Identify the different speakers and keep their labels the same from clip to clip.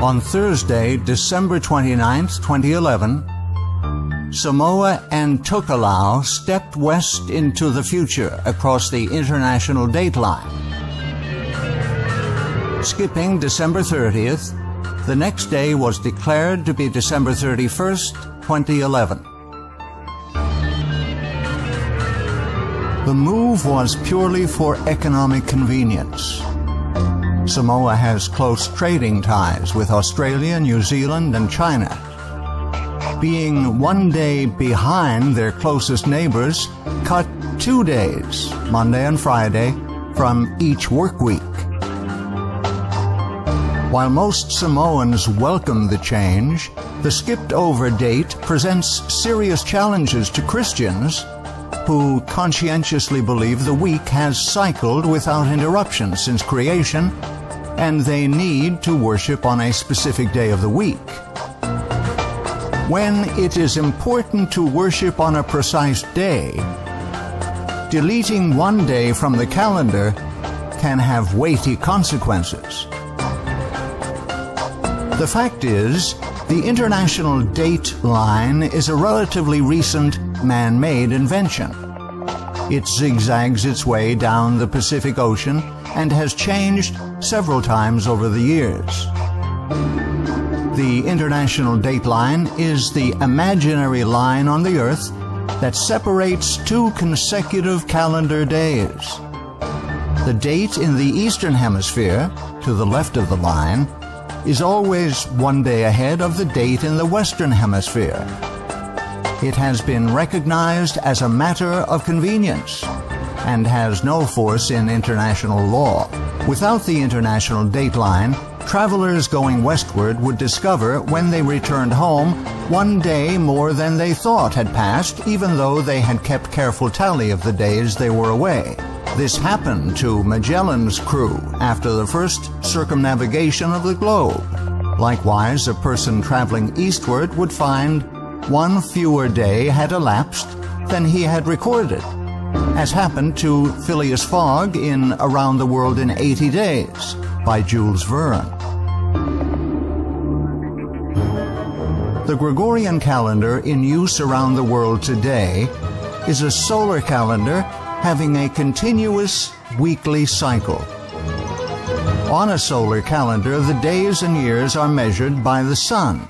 Speaker 1: On Thursday, December 29, 2011, Samoa and Tokelau stepped west into the future across the international dateline. Skipping December 30th, the next day was declared to be December 31st, 2011. The move was purely for economic convenience. Samoa has close trading ties with Australia, New Zealand, and China. Being 1 day behind their closest neighbors cut 2 days, Monday and Friday, from each work week. While most Samoans welcome the change, the skipped-over date presents serious challenges to Christians who conscientiously believe the week has cycled without interruption since creation, and they need to worship on a specific day of the week. When it is important to worship on a precise day, deleting 1 day from the calendar can have weighty consequences. The fact is, the international date line is a relatively recent man-made invention. It zigzags its way down the Pacific Ocean and has changed several times over the years. The international date line is the imaginary line on the Earth that separates 2 consecutive calendar days. The date in the Eastern Hemisphere, to the left of the line, is always 1 day ahead of the date in the Western Hemisphere. It has been recognized as a matter of convenience and has no force in international law. Without the international date line, travelers going westward would discover when they returned home 1 day more than they thought had passed, even though they had kept careful tally of the days they were away. This happened to Magellan's crew after the first circumnavigation of the globe. Likewise, a person traveling eastward would find 1 fewer day had elapsed than he had recorded, as happened to Phileas Fogg in Around the World in 80 Days by Jules Verne. The Gregorian calendar in use around the world today is a solar calendar having a continuous weekly cycle. On a solar calendar, the days and years are measured by the sun,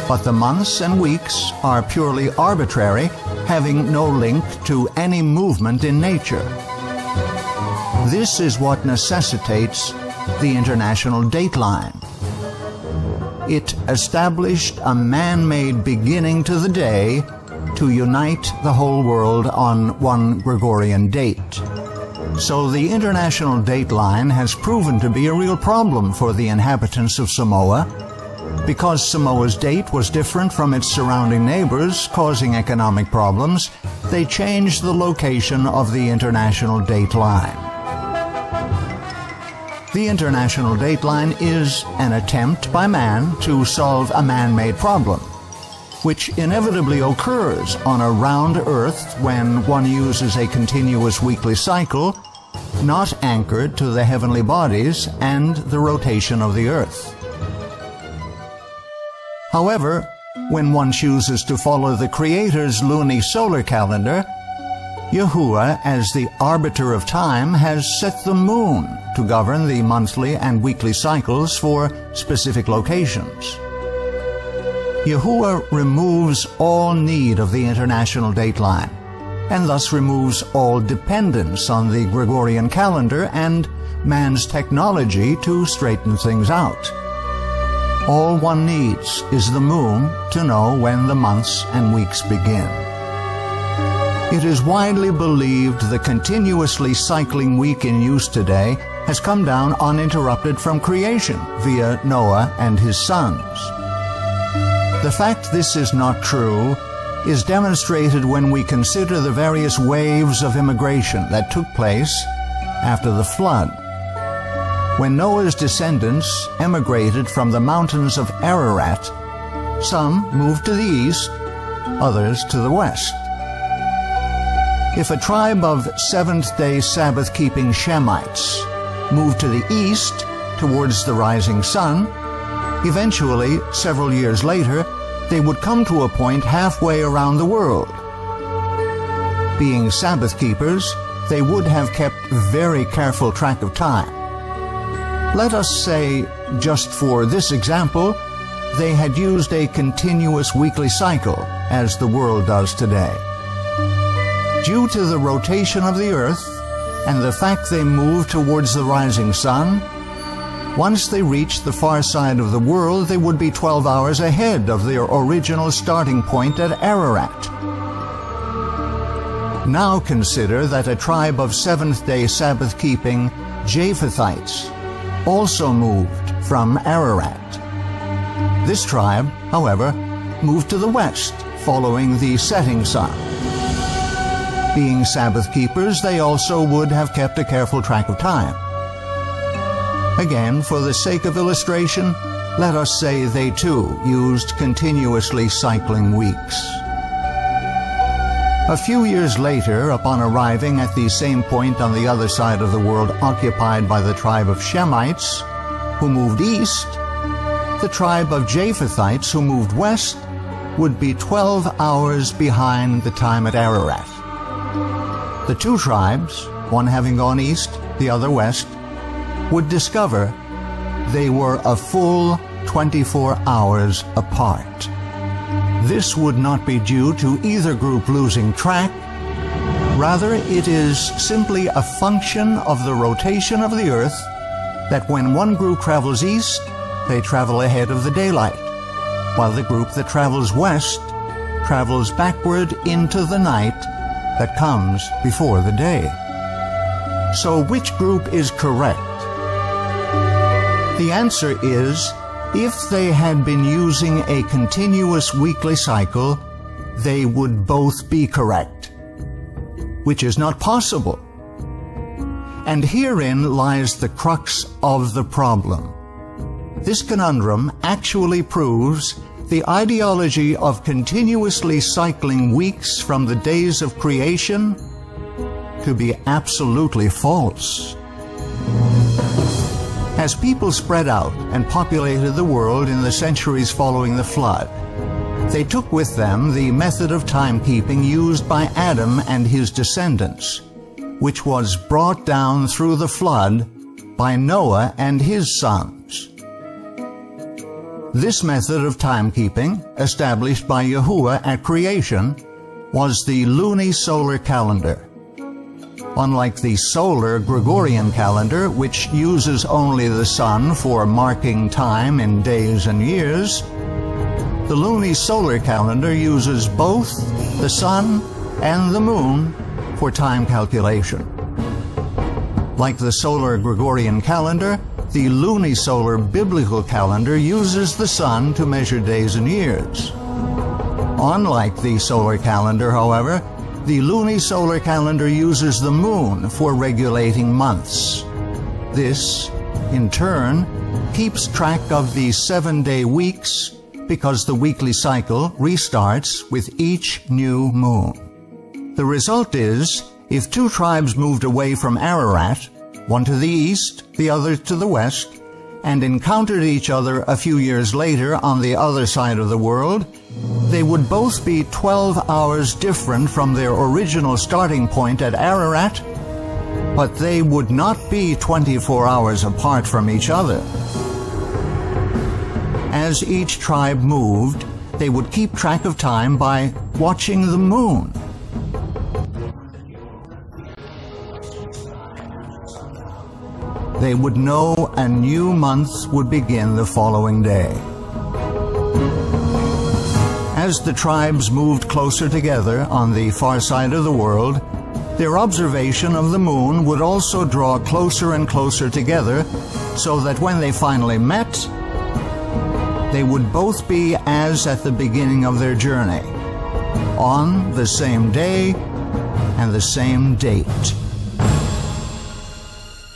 Speaker 1: but the months and weeks are purely arbitrary, having no link to any movement in nature. This is what necessitates the international dateline. It established a man-made beginning to the day to unite the whole world on 1 Gregorian date. So the international dateline has proven to be a real problem for the inhabitants of Samoa. Because Samoa's date was different from its surrounding neighbors, causing economic problems, they changed the location of the international dateline. The international dateline is an attempt by man to solve a man-made problem, which inevitably occurs on a round Earth when one uses a continuous weekly cycle, not anchored to the heavenly bodies and the rotation of the Earth. However, when one chooses to follow the Creator's luni-solar calendar, Yahuwah, as the arbiter of time, has set the moon to govern the monthly and weekly cycles for specific locations. Yahuwah removes all need of the international dateline, and thus removes all dependence on the Gregorian calendar and man's technology to straighten things out. All one needs is the moon to know when the months and weeks begin. It is widely believed the continuously cycling week in use today has come down uninterrupted from creation via Noah and his sons. The fact this is not true is demonstrated when we consider the various waves of immigration that took place after the flood. When Noah's descendants emigrated from the mountains of Ararat, some moved to the east, others to the west. If a tribe of seventh-day Sabbath-keeping Shemites moved to the east towards the rising sun, Eventually, several years later, they would come to a point halfway around the world. Being Sabbath keepers, they would have kept very careful track of time. Let us say, just for this example, they had used a continuous weekly cycle, as the world does today. Due to the rotation of the earth and the fact they move towards the rising sun, once they reached the far side of the world, they would be 12 hours ahead of their original starting point at Ararat. Now consider that a tribe of seventh-day Sabbath-keeping Japhethites also moved from Ararat. This tribe, however, moved to the west, following the setting sun. Being Sabbath keepers, they also would have kept a careful track of time. Again, for the sake of illustration, let us say they too used continuously cycling weeks. A few years later, upon arriving at the same point on the other side of the world occupied by the tribe of Shemites, who moved east, the tribe of Japhethites, who moved west, would be 12 hours behind the time at Ararat. The two tribes, one having gone east, the other west, would discover they were a full 24 hours apart. This would not be due to either group losing track. Rather, it is simply a function of the rotation of the earth that when one group travels east, they travel ahead of the daylight, while the group that travels west travels backward into the night that comes before the day. So which group is correct? The answer is, if they had been using a continuous weekly cycle, they would both be correct, which is not possible. And herein lies the crux of the problem. This conundrum actually proves the ideology of continuously cycling weeks from the days of creation to be absolutely false. As people spread out and populated the world in the centuries following the flood, they took with them the method of timekeeping used by Adam and his descendants, which was brought down through the flood by Noah and his sons. This method of timekeeping, established by Yahuwah at creation, was the luni-solar calendar. Unlike the solar Gregorian calendar, which uses only the sun for marking time in days and years, the luni-solar calendar uses both the sun and the moon for time calculation. Like the solar Gregorian calendar, the luni-solar biblical calendar uses the sun to measure days and years. Unlike the solar calendar, however, the luni-solar calendar uses the moon for regulating months. This, in turn, keeps track of the 7-day weeks because the weekly cycle restarts with each new moon. The result is, if two tribes moved away from Ararat, one to the east, the other to the west, and encountered each other a few years later on the other side of the world, they would both be 12 hours different from their original starting point at Ararat, but they would not be 24 hours apart from each other. As each tribe moved, they would keep track of time by watching the moon. They would know a new month would begin the following day. As the tribes moved closer together on the far side of the world, their observation of the moon would also draw closer and closer together, so that when they finally met, they would both be as at the beginning of their journey, on the same day and the same date.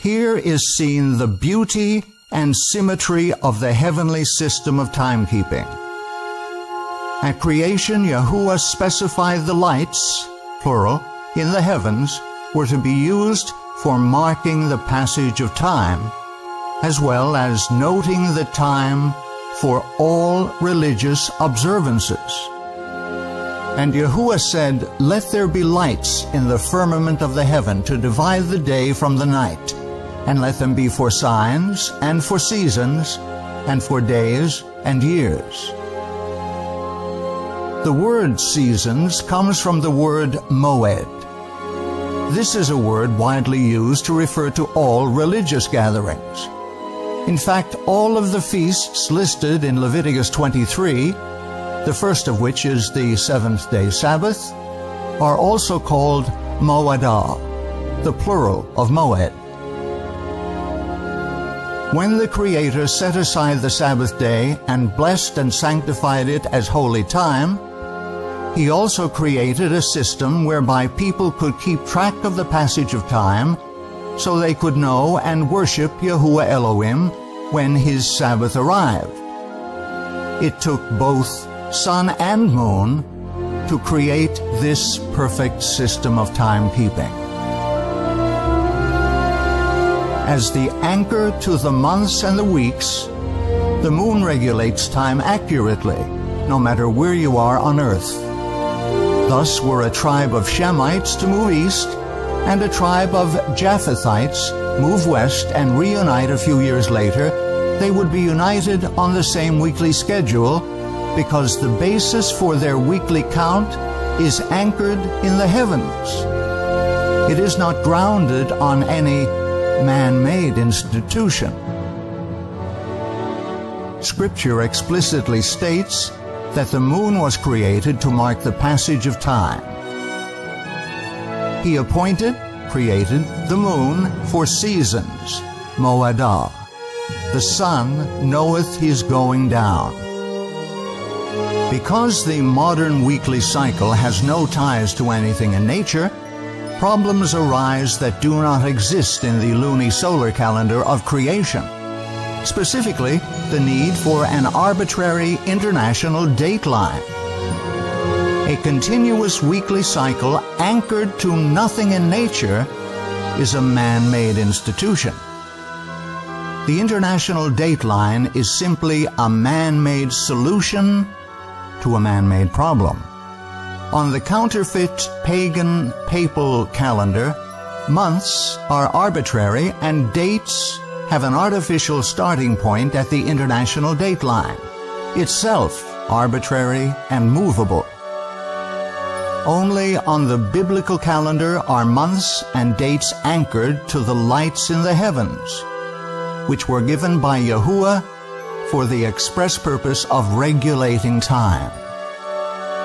Speaker 1: Here is seen the beauty and symmetry of the heavenly system of timekeeping. At creation, Yahuwah specified the lights, plural, in the heavens were to be used for marking the passage of time, as well as noting the time for all religious observances. And Yahuwah said, "Let there be lights in the firmament of the heaven to divide the day from the night, and let them be for signs, and for seasons, and for days and years." The word seasons comes from the word moed. This is a word widely used to refer to all religious gatherings. In fact, all of the feasts listed in Leviticus 23, the first of which is the seventh-day Sabbath, are also called moedah, the plural of moed. When the Creator set aside the Sabbath day and blessed and sanctified it as holy time, He also created a system whereby people could keep track of the passage of time so they could know and worship Yahuwah Elohim when His Sabbath arrived. It took both sun and moon to create this perfect system of timekeeping. As the anchor to the months and the weeks, the moon regulates time accurately, no matter where you are on earth. Thus, were a tribe of Shemites to move east, and a tribe of Japhethites move west and reunite a few years later, they would be united on the same weekly schedule, because the basis for their weekly count is anchored in the heavens. It is not grounded on any man-made institution. Scripture explicitly states that the moon was created to mark the passage of time. He created the moon for seasons, moedah. The sun knoweth his going down. Because the modern weekly cycle has no ties to anything in nature, problems arise that do not exist in the luni-solar calendar of creation. Specifically, the need for an arbitrary international dateline. A continuous weekly cycle anchored to nothing in nature is a man-made institution. The international dateline is simply a man-made solution to a man-made problem. On the counterfeit pagan papal calendar, months are arbitrary and dates have an artificial starting point at the international dateline, itself arbitrary and movable. Only on the biblical calendar are months and dates anchored to the lights in the heavens, which were given by Yahuwah for the express purpose of regulating time.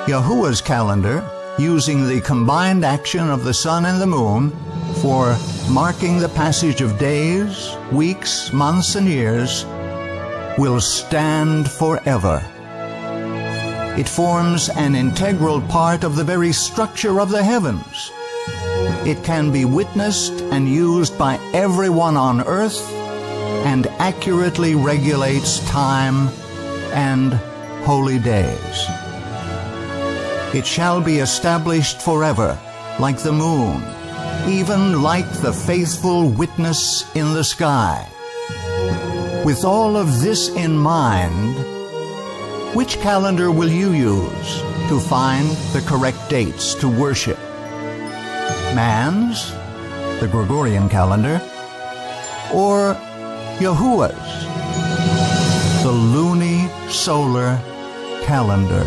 Speaker 1: Yahuwah's calendar, using the combined action of the sun and the moon for marking the passage of days, weeks, months, and years, will stand forever. It forms an integral part of the very structure of the heavens. It can be witnessed and used by everyone on earth, and accurately regulates time and holy days. It shall be established forever, like the moon, even like the faithful witness in the sky. With all of this in mind, which calendar will you use to find the correct dates to worship? Man's, the Gregorian calendar, or Yahuwah's, the luni-solar calendar?